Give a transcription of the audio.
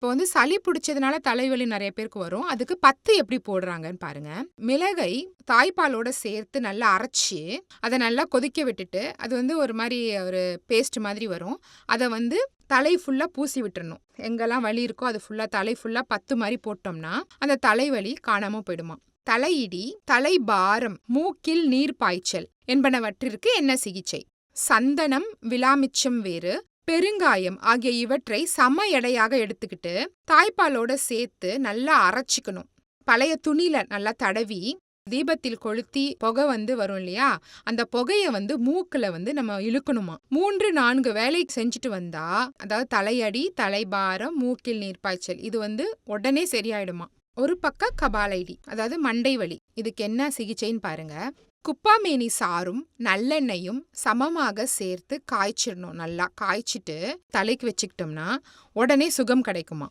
இப்போ சளி பிடிச்சதுனால தலைவலி நெறைய பேருக்கு வரும். அதுக்கு பத்து எப்படி போடுறாங்கன்னு பாருங்க. மிளகை தாய்ப்பாலோட சேர்த்து நல்லா அரைச்சு, அத நல்லா கொதிக்க விட்டுட்டு, அது ஒரு மாரி ஒரு பேஸ்ட் மாதிரி வரும். அத தலை ஃபுல்லா பூசி விட்டுறணும். எங்கெல்லாம் வலி இருக்கோ அது ஃபுல்லா தலை ஃபுல்லா பத்து மாரி போட்டோம்னா, அந்த தலைவலி காணாம போயிடுமாம். தலையிடி, தலைபாரம், மூக்கில் நீர் பாய்ச்சல் என்பனவற்றிற்கு என்ன சிகிச்சை? சந்தனம், விலாமிச்சம் வேறு, பெருங்காயம் ஆகிய இவற்றை சம எடையாக எடுத்துக்கிட்டு தாய்ப்பாலோட சேர்த்து நல்லா அரைச்சிக்கணும். பழைய துணியில நல்லா தடவி தீபத்தில் கொளுத்தி புகை வரும் இல்லையா, அந்த புகைய மூக்குல நம்ம இழுக்கணுமா. 3-4 வேலை செஞ்சுட்டு வந்தா, அதாவது தலையடி, தலைபாரம், மூக்கில் நீர்ப்பாய்ச்சல் இது உடனே சரியாயிடுமா. ஒரு பக்க கபாலைடி, அதாவது மண்டை வலி, இதுக்கு என்ன சிகிச்சைன்னு பாருங்க. குப்பாமேனி சாறும் நல்லெண்ணெயும் சமமாக சேர்த்து காய்ச்சிடணும். நல்லா காய்ச்சிட்டு தலைக்கு வச்சுக்கிட்டோம்னா உடனே சுகம் கிடைக்குமா.